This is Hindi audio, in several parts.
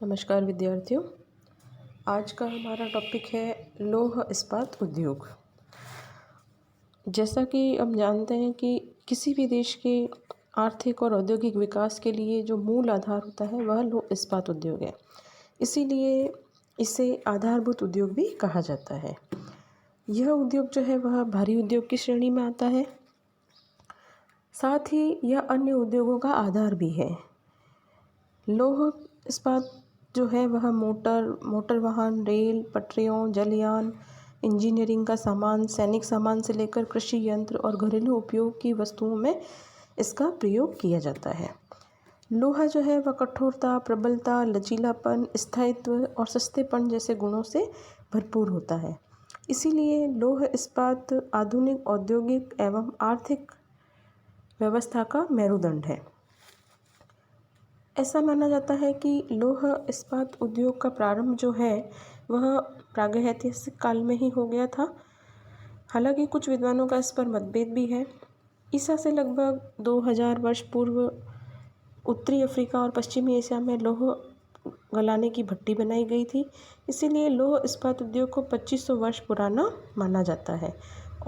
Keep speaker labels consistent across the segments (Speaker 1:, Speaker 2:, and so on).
Speaker 1: नमस्कार विद्यार्थियों। आज का हमारा टॉपिक है लौह इस्पात उद्योग। जैसा कि हम जानते हैं कि किसी भी देश के आर्थिक और औद्योगिक विकास के लिए जो मूल आधार होता है वह लौह इस्पात उद्योग है। इसीलिए इसे आधारभूत उद्योग भी कहा जाता है। यह उद्योग जो है वह भारी उद्योग की श्रेणी में आता है। साथ ही यह अन्य उद्योगों का आधार भी है। लौह इस्पात जो है वह मोटर वाहन, रेल, पटरियों, जलयान, इंजीनियरिंग का सामान, सैनिक सामान से लेकर कृषि यंत्र और घरेलू उपयोग की वस्तुओं में इसका प्रयोग किया जाता है। लोहा जो है वह कठोरता, प्रबलता, लचीलापन, स्थायित्व और सस्तेपन जैसे गुणों से भरपूर होता है। इसीलिए लौह इस्पात आधुनिक औद्योगिक एवं आर्थिक व्यवस्था का मेरुदंड है। ऐसा माना जाता है कि लौह इस्पात उद्योग का प्रारंभ जो है वह प्रागैतिहासिक काल में ही हो गया था। हालांकि कुछ विद्वानों का इस पर मतभेद भी है। ईसा से लगभग 2000 वर्ष पूर्व उत्तरी अफ्रीका और पश्चिमी एशिया में लौह गलाने की भट्टी बनाई गई थी। इसीलिए लौह इस्पात उद्योग को 2500 वर्ष पुराना माना जाता है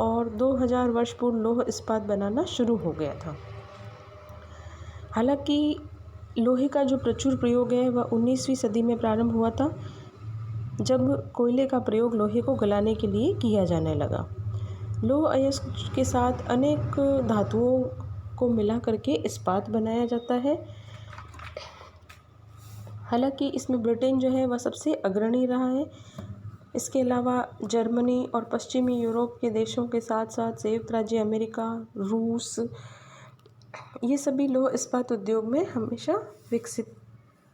Speaker 1: और 2000 वर्ष पूर्व लौह इस्पात बनाना शुरू हो गया था। हालांकि लोहे का जो प्रचुर प्रयोग है वह 19वीं सदी में प्रारंभ हुआ था, जब कोयले का प्रयोग लोहे को गलाने के लिए किया जाने लगा। लौह अयस्क के साथ अनेक धातुओं को मिला करके इस्पात बनाया जाता है। हालांकि इसमें ब्रिटेन जो है वह सबसे अग्रणी रहा है। इसके अलावा जर्मनी और पश्चिमी यूरोप के देशों के साथ साथ संयुक्त राज्य अमेरिका, रूस, ये सभी लौह इस्पात उद्योग में हमेशा विकसित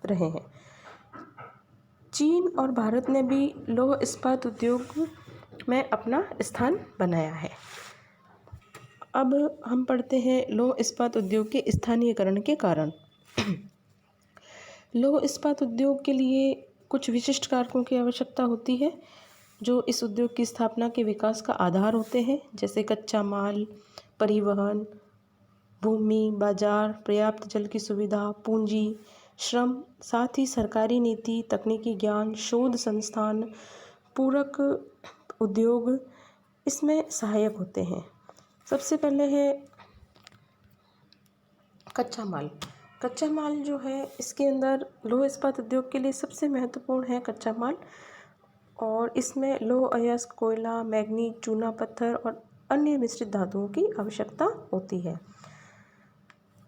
Speaker 1: रहे हैं। चीन और भारत ने भी लौह इस्पात उद्योग में अपना स्थान बनाया है। अब हम पढ़ते हैं लौह इस्पात उद्योग के स्थानीयकरण के कारण। लौह इस्पात उद्योग के लिए कुछ विशिष्ट कारकों की आवश्यकता होती है जो इस उद्योग की स्थापना के विकास का आधार होते हैं, जैसे कच्चा माल, परिवहन, भूमि, बाजार, पर्याप्त जल की सुविधा, पूंजी, श्रम, साथ ही सरकारी नीति, तकनीकी ज्ञान, शोध संस्थान, पूरक उद्योग इसमें सहायक होते हैं। सबसे पहले है कच्चा माल। कच्चा माल जो है इसके अंदर लौह इस्पात उद्योग के लिए सबसे महत्वपूर्ण है कच्चा माल, और इसमें लौह अयस्क, कोयला, मैग्नीज, चूना पत्थर और अन्य मिश्रित धातुओं की आवश्यकता होती है।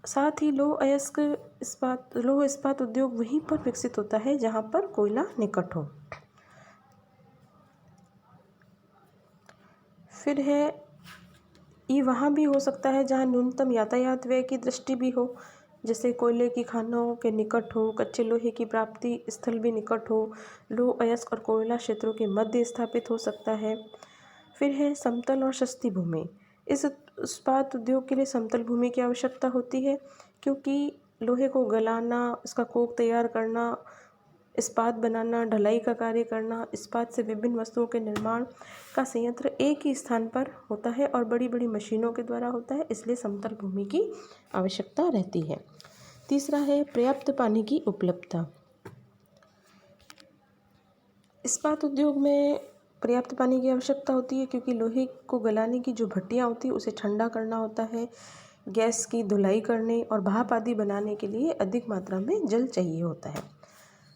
Speaker 1: साथ ही लौह इस्पात उद्योग वहीं पर विकसित होता है जहां पर कोयला निकट हो। फिर है ये वहाँ भी हो सकता है जहाँ न्यूनतम यातायात व्यय की दृष्टि भी हो, जैसे कोयले की खानों के निकट हो, कच्चे लोहे की प्राप्ति स्थल भी निकट हो, लौह अयस्क और कोयला क्षेत्रों के मध्य स्थापित हो सकता है। फिर है समतल और सस्ती भूमि। इस इस्पात उद्योग के लिए समतल भूमि की आवश्यकता होती है, क्योंकि लोहे को गलाना, इसका कोक तैयार करना, इस्पात बनाना, ढलाई का कार्य करना, इस्पात से विभिन्न वस्तुओं के निर्माण का संयंत्र एक ही स्थान पर होता है और बड़ी बड़ी मशीनों के द्वारा होता है, इसलिए समतल भूमि की आवश्यकता रहती है। तीसरा है पर्याप्त पानी की उपलब्धता। इस्पात उद्योग में पर्याप्त पानी की आवश्यकता होती है, क्योंकि लोहे को गलाने की जो भट्टियाँ होती है उसे ठंडा करना होता है, गैस की धुलाई करने और भाप आदि बनाने के लिए अधिक मात्रा में जल चाहिए होता है।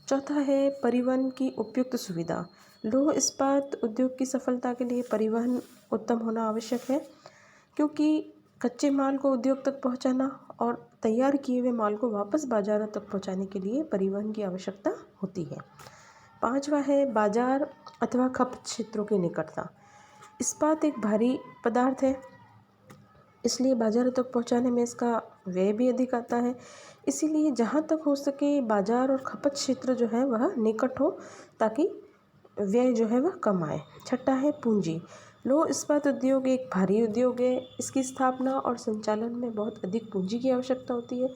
Speaker 1: चौथा है परिवहन की उपयुक्त सुविधा। लौह इस्पात उद्योग की सफलता के लिए परिवहन उत्तम होना आवश्यक है, क्योंकि कच्चे माल को उद्योग तक पहुंचाना और तैयार किए हुए माल को वापस बाजारों तक पहुंचाने के लिए परिवहन की आवश्यकता होती है। पांचवा है बाजार अथवा खपत क्षेत्रों की निकटता। इस्पात एक भारी पदार्थ है, इसलिए बाज़ारों तक पहुंचाने में इसका व्यय भी अधिक आता है। इसीलिए जहां तक हो सके बाज़ार और खपत क्षेत्र जो है वह निकट हो, ताकि व्यय जो है वह कम आए। छठा है पूंजी। लौह इस्पात उद्योग एक भारी उद्योग है, इसकी स्थापना और संचालन में बहुत अधिक पूंजी की आवश्यकता होती है।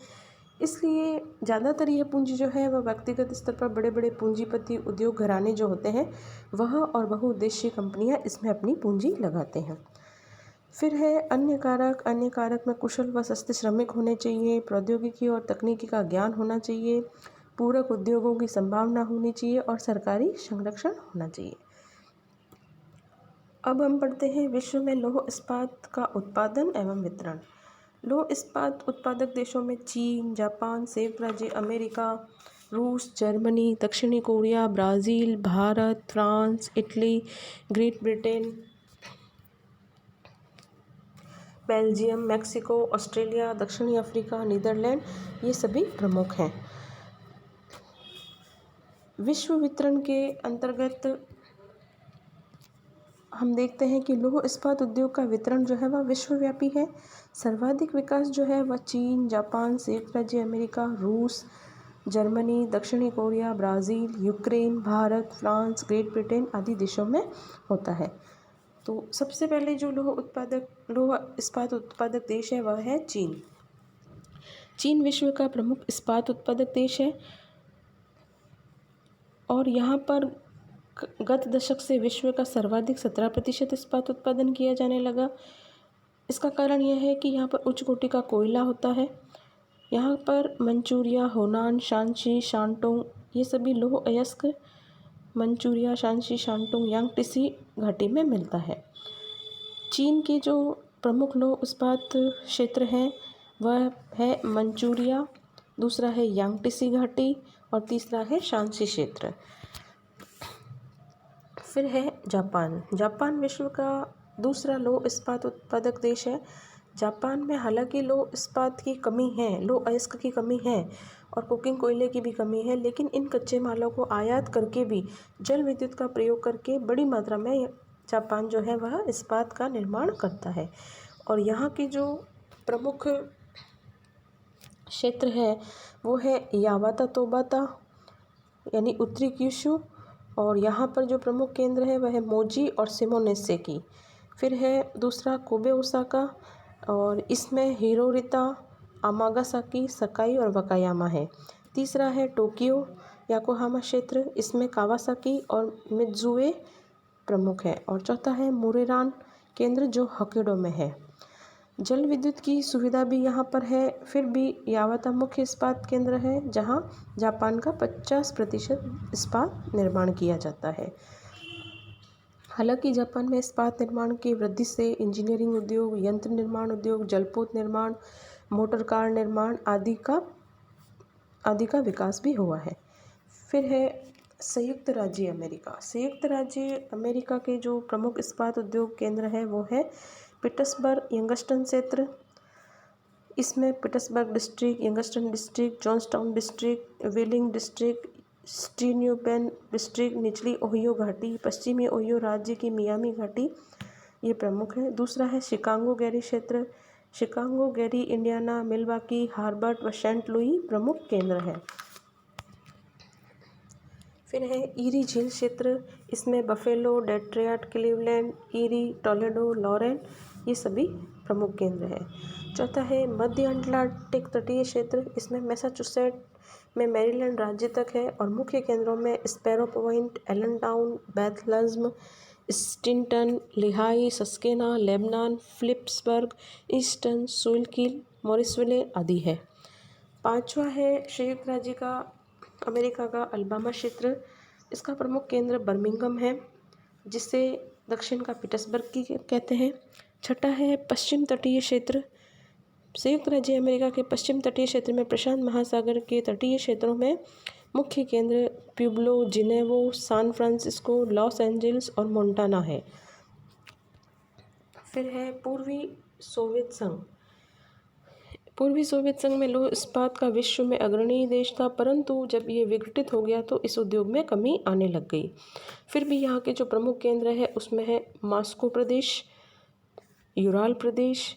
Speaker 1: इसलिए ज़्यादातर यह पूंजी जो है वह व्यक्तिगत स्तर पर बड़े बड़े पूंजीपति उद्योग घराने जो होते हैं वह और बहुउद्देशीय कंपनियां इसमें अपनी पूंजी लगाते हैं। फिर है अन्य कारक में कुशल व सस्ते श्रमिक होने चाहिए, प्रौद्योगिकी और तकनीकी का ज्ञान होना चाहिए, पूरक उद्योगों की संभावना होनी चाहिए और सरकारी संरक्षण होना चाहिए। अब हम पढ़ते हैं विश्व में लौह इस्पात का उत्पादन एवं वितरण। लौह इस्पात उत्पादक देशों में चीन, जापान, संयुक्त राज्य अमेरिका, रूस, जर्मनी, दक्षिणी Korea, Brazil, Bharat, France, Italy, great Britain, Belgium, Mexico, Australia, दक्षिणी अफ्रीका, नीदरलैंड, ये सभी प्रमुख हैं। विश्व वितरण के अंतर्गत हम देखते हैं कि लौह इस्पात उद्योग का वितरण जो है वह विश्वव्यापी है। सर्वाधिक विकास जो है वह चीन, जापान, संयुक्त राज्य अमेरिका, रूस, जर्मनी, दक्षिणी Korea, Brazil, Ukraine, Bharat, France, great Britain आदि देशों में होता है। तो सबसे पहले जो लौह इस्पात उत्पादक देश है वह है चीन। चीन विश्व का प्रमुख इस्पात उत्पादक देश है और यहाँ पर गत दशक से विश्व का सर्वाधिक 17% इस्पात उत्पादन किया जाने लगा। इसका कारण यह है कि यहाँ पर उच्च कोटि का कोयला होता है। यहाँ पर मंचूरिया, होनान, शांसी, शांटोंग ये सभी लौह अयस्क मंचूरिया, शांसी, शांटोंग, यांगटीसी घाटी में मिलता है। चीन के जो प्रमुख लौह इस्पात क्षेत्र हैं वह है मंचूरिया, दूसरा है यांगटीसी घाटी और तीसरा है शांसी क्षेत्र। फिर है जापान। जापान विश्व का दूसरा लौह इस्पात उत्पादक देश है। जापान में हालांकि लौह इस्पात की कमी है, लौह अयस्क की कमी है और कोकिंग कोयले की भी कमी है, लेकिन इन कच्चे मालों को आयात करके भी जल विद्युत का प्रयोग करके बड़ी मात्रा में जापान जो है वह इस्पात का निर्माण करता है। और यहाँ की जो प्रमुख क्षेत्र है वो है यावाता तोबाता यानी उत्तरी क्यूशू, और यहाँ पर जो प्रमुख केंद्र है वह है मोजी और शिमोनेसेकी। फिर है दूसरा कोबे ओसाका और इसमें हिरोरिता, अमागासाकी, सकाई और वकायामा है। तीसरा है टोक्यो याकोहामा क्षेत्र, इसमें कावासाकी और मित्सुए प्रमुख है। और चौथा है मोरेरान केंद्र जो होक्काइडो में है। जल विद्युत की सुविधा भी यहाँ पर है। फिर भी यावाता मुख्य इस्पात केंद्र है जहाँ जापान का 50% इस्पात निर्माण किया जाता है। हालांकि जापान में इस्पात निर्माण की वृद्धि से इंजीनियरिंग उद्योग, यंत्र निर्माण उद्योग, जलपोत निर्माण, मोटर कार निर्माण आदि का विकास भी हुआ है। फिर है संयुक्त राज्य अमेरिका। संयुक्त राज्य अमेरिका के जो प्रमुख इस्पात उद्योग केंद्र है वो है पीटर्सबर्ग यंगस्टन क्षेत्र, इसमें Petersburg district, Youngstown district, Johnstown district, Wheeling district, स्टीन्यूपेन डिस्ट्रिक्ट, निचली ओहियो घाटी, पश्चिमी ओहियो राज्य की मियामी घाटी ये प्रमुख है। दूसरा है शिकागो गेरी क्षेत्र, Chicago, Gary, Indiana, Milwaukee, Harvard व सेंट लुई प्रमुख केंद्र हैं। फिर है ईरी झील क्षेत्र, इसमें Buffalo, Detroit, Cleveland, Erie, Toledo, Lorain ये सभी प्रमुख केंद्र हैं। चौथा है मध्य अटलांटिक तटीय क्षेत्र, इसमें मैसाचुसेट्स में मैरीलैंड राज्य तक है और मुख्य केंद्रों में स्पैरो पॉइंट, एलनटाउन, बेथल्सम, स्टिंटन, Lehigh, Susquehanna, Lebanon, Phillipsburg, Eastern, Schuylkill, Morrisville आदि है। पांचवा है संयुक्त राज्य का अमेरिका का अलबामा क्षेत्र, इसका प्रमुख केंद्र बर्मिंघम है जिसे दक्षिण का पीटर्सबर्ग की कहते हैं। छठा है पश्चिम तटीय क्षेत्र, संयुक्त राज्य अमेरिका के पश्चिम तटीय क्षेत्र में प्रशांत महासागर के तटीय क्षेत्रों में मुख्य केंद्र प्यूब्लो, जिनेवो, सैन फ्रांसिस्को, लॉस एंजल्स और मोंटाना है। फिर है पूर्वी सोवियत संघ। पूर्वी सोवियत संघ में लौह इस्पात का विश्व में अग्रणी देश था, परंतु जब ये विघटित हो गया तो इस उद्योग में कमी आने लग गई। फिर भी यहाँ के जो प्रमुख केंद्र है उसमें है मॉस्को प्रदेश, यूराल प्रदेश,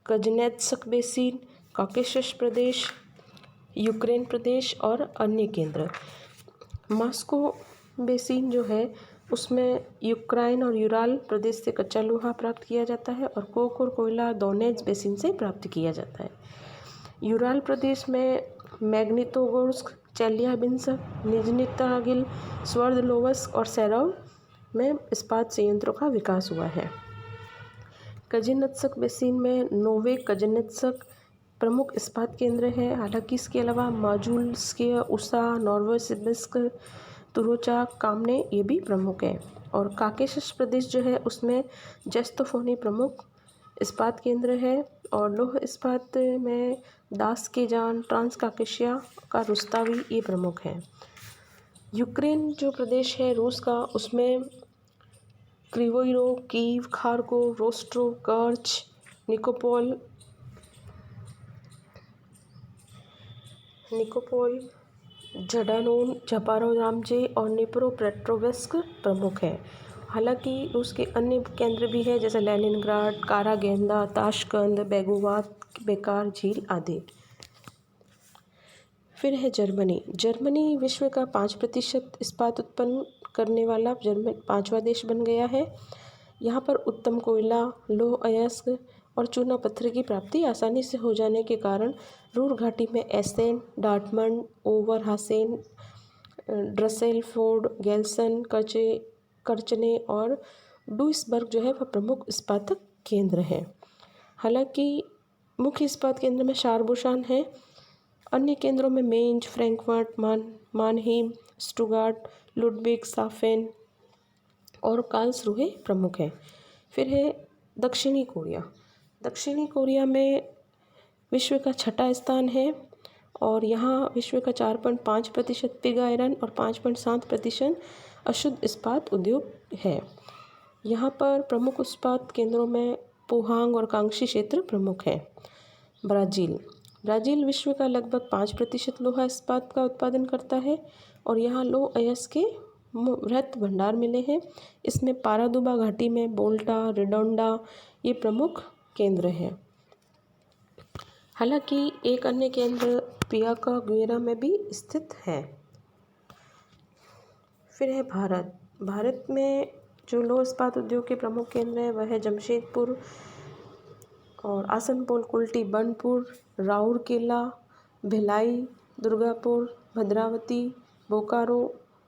Speaker 1: कजनेत्स्क बेसिन, कॉकेशस प्रदेश, यूक्रेन प्रदेश और अन्य केंद्र। मॉस्को बेसिन जो है उसमें यूक्रेन और यूराल प्रदेश से कच्चा लोहा प्राप्त किया जाता है और कोक और कोयला दोनेत्स्क बेसिन से प्राप्त किया जाता है। यूराल प्रदेश में मैग्निटोगोर्स्क, चेल्याबिंस्क, निजनी तागिल, स्वर्दलोवस्क और सेरोव में इस्पात संयंत्रों का विकास हुआ है। कजिनेत्स्क बेसिन में नोवे कजिनेत्स्क, प्रमुख इस्पात केंद्र है। हालांकि इसके अलावा माजुलस्क, उषा, नोवोसिबिर्स्क, तुरोचा, कामने ये भी प्रमुख है। और काकेशस प्रदेश जो है उसमें जेस्तोफोनी प्रमुख इस्पात केंद्र है। और लौह इस्पात में दासकेजान, ट्रांसकाकेशिया का रुस्तावी ये प्रमुख है। यूक्रेन जो प्रदेश है रूस का, उसमें क्रिवोई रोग, कीव, खारकोव, रोस्ट्रोव, कर्च, निकोपोल, जडानोन, जापारोव और निप्रोपेट्रोव्स्क प्रमुख है। हालांकि रूस के अन्य केंद्र भी हैं जैसे लेनिनग्राड, कारागेंदा, ताशकंद, बेगोवात, बेकार झील आदि। फिर है जर्मनी। जर्मनी विश्व का 5% इस्पात उत्पन्न करने वाला पाँचवा देश बन गया है। यहाँ पर उत्तम कोयला, लौह अयस्क और चूना पत्थर की प्राप्ति आसानी से हो जाने के कारण रूर घाटी में एसेन, डार्टमंड, ओवरहासेन, ड्रसेलफोर्ड, गेल्सन, कर्चने और डुइसबर्ग जो है वह प्रमुख इस्पात केंद्र हैं। हालांकि मुख्य इस्पात केंद्र में शारबुशान है। अन्य केंद्रों में मेंज, फ्रैंकफर्ट, मानहीम, स्टुगार्ट, लुडविग, साफेन और कार्लसरूहे प्रमुख हैं। फिर है दक्षिणी कोरिया। दक्षिणी कोरिया में विश्व का 6वां स्थान है और यहाँ विश्व का 4.5% पिग आयरन और 5.7% अशुद्ध इस्पात उद्योग है। यहाँ पर प्रमुख इस्पात केंद्रों में पोहांग और कांगशी क्षेत्र प्रमुख है। ब्राज़ील विश्व का लगभग 5% लोहा इस्पात का उत्पादन करता है और यहाँ लौह अयस्क के वृहत भंडार मिले हैं। इसमें पारादुबा घाटी में बोल्टा, रिडोंडा ये प्रमुख केंद्र हैं। हालांकि एक अन्य केंद्र पियाका गुएरा में भी स्थित है। फिर है भारत में जो लौह इस्पात उद्योग के प्रमुख केंद्र हैं वह है जमशेदपुर और आसनसोल, कुल्टी, बनपुर, राउरकेला, भिलाई, दुर्गापुर, भद्रावती, बोकारो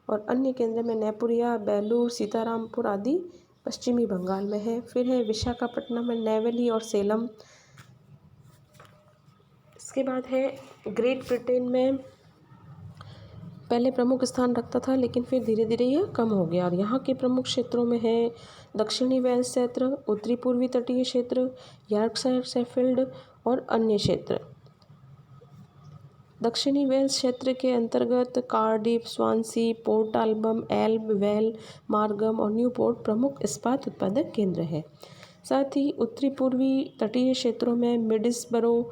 Speaker 1: और अन्य केंद्र में नैपुरिया, बेलूर, सीतारामपुर आदि पश्चिमी बंगाल में है। फिर है विशाखापट्टनम में नेवली और सेलम। इसके बाद है ग्रेट ब्रिटेन में पहले प्रमुख स्थान रखता था लेकिन फिर धीरे धीरे यह कम हो गया और यहाँ के प्रमुख क्षेत्रों में है दक्षिणी वेल्स क्षेत्र, उत्तरी पूर्वी तटीय क्षेत्र, यॉर्कशायर, शेफील्ड और अन्य क्षेत्र। दक्षिणी वेल्स क्षेत्र के अंतर्गत कार्डिफ, स्वांसी, पोर्ट आल्बम, एल्ब, वेल, मार्गम और न्यूपोर्ट प्रमुख इस्पात उत्पादक केंद्र है। साथ ही उत्तरी पूर्वी तटीय क्षेत्रों में मिडिसबरो,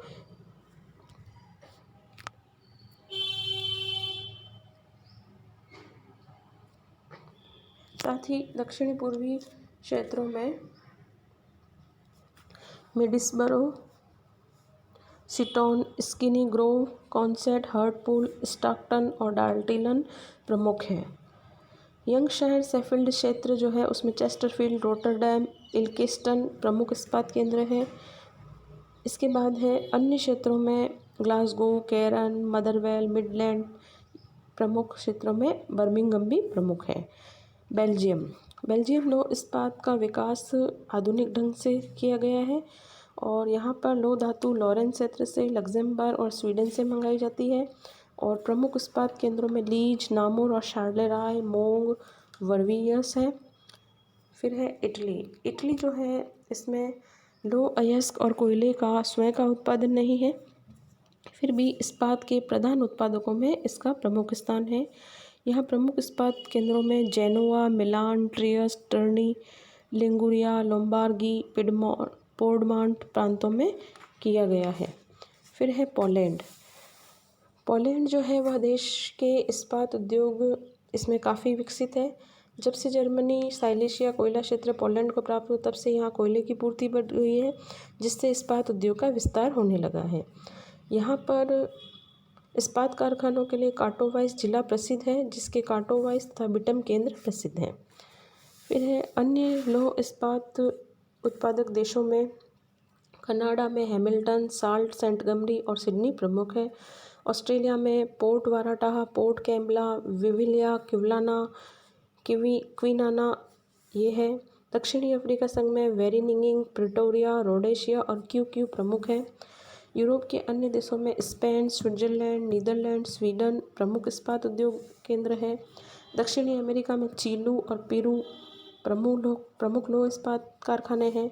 Speaker 1: दक्षिणी पूर्वी क्षेत्रों में सिटोन, स्किनी ग्रोव, कॉन्सेट, हर्टपूल, स्टॉकटन और डाल्टिलन प्रमुख हैं। यंगशायर शेफील्ड क्षेत्र जो है उसमें चेस्टरफील्ड, रोटरडैम, इल्केस्टन प्रमुख इस्पात केंद्र है। इसके बाद है अन्य क्षेत्रों में ग्लासगो, कैरन, मदरवेल, मिडलैंड प्रमुख क्षेत्रों में बर्मिंघम भी प्रमुख है। बेल्जियम लौह इस्पात का विकास आधुनिक ढंग से किया गया है और यहाँ पर लौह धातु लॉरेंस क्षेत्र से, लग्जमबर्ग और स्वीडन से मंगाई जाती है। और प्रमुख इस्पात केंद्रों में लीज, नामुर और शार्लेराय, मोंग, वर्वियस है। फिर है इटली जो है इसमें लौह अयस्क और कोयले का स्वयं का उत्पादन नहीं है, फिर भी इस्पात के प्रधान उत्पादकों में इसका प्रमुख स्थान है। यहाँ प्रमुख इस्पात केंद्रों में जेनोआ, मिलान, ट्रियस, टर्नी, लिंगुरिया, लोम्बार्डी, पोडमांट प्रांतों में किया गया है। फिर है पोलैंड जो है वह देश के इस्पात उद्योग इसमें काफ़ी विकसित है। जब से जर्मनी साइलेशिया कोयला क्षेत्र पोलैंड को प्राप्त हुआ तब से यहाँ कोयले की पूर्ति बढ़ गई है जिससे इस्पात उद्योग का विस्तार होने लगा है। यहाँ पर इस्पात कारखानों के लिए काटोवाइस जिला प्रसिद्ध है जिसके काटोवाइस तथा बिटम केंद्र प्रसिद्ध हैं। फिर है अन्य लौह इस्पात उत्पादक देशों में कनाडा में हैमिल्टन, साल्ट, सेंटगमरी और सिडनी प्रमुख है। ऑस्ट्रेलिया में पोर्ट वाराटाह, पोर्ट कैम्बला, विविलिया, क्वीनाना ये है। दक्षिणी अफ्रीका संघ में वेरिनिंगिंग, प्रिटोरिया, रोडेशिया और क्यू प्रमुख है। यूरोप के अन्य देशों में स्पेन, स्विट्जरलैंड, नीदरलैंड, स्वीडन प्रमुख इस्पात उद्योग केंद्र हैं। दक्षिणी अमेरिका में चिली और पेरू प्रमुख लौह इस्पात कारखाने हैं।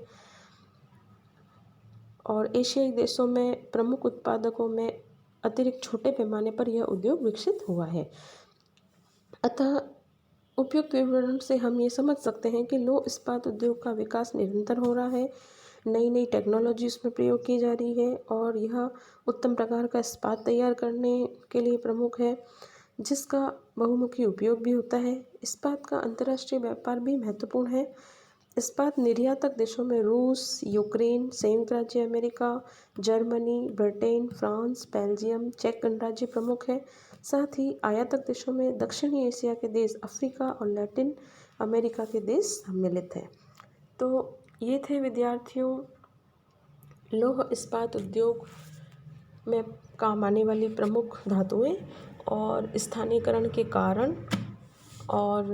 Speaker 1: और एशियाई देशों में प्रमुख उत्पादकों में अतिरिक्त छोटे पैमाने पर यह उद्योग विकसित हुआ है। अतः उपयुक्त विवरण से हम ये समझ सकते हैं कि लौह इस्पात उद्योग का विकास निरंतर हो रहा है, नई नई टेक्नोलॉजी उसमें प्रयोग की जा रही है और यह उत्तम प्रकार का इस्पात तैयार करने के लिए प्रमुख है, जिसका बहुमुखी उपयोग भी होता है। इस्पात का अंतर्राष्ट्रीय व्यापार भी महत्वपूर्ण है। इस्पात निर्यातक देशों में रूस, यूक्रेन, संयुक्त राज्य America, Germany, Britain, France, Belgium, चेक गणराज्य प्रमुख है। साथ ही आयातक देशों में दक्षिणी एशिया के देश, अफ्रीका और लैटिन अमेरिका के देश सम्मिलित हैं। तो ये थे विद्यार्थियों लौह इस्पात उद्योग में काम आने वाली प्रमुख धातुएं और स्थानीयकरण के कारण और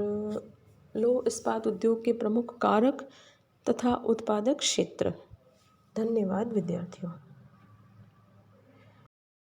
Speaker 1: लौह इस्पात उद्योग के प्रमुख कारक तथा उत्पादक क्षेत्र। धन्यवाद विद्यार्थियों।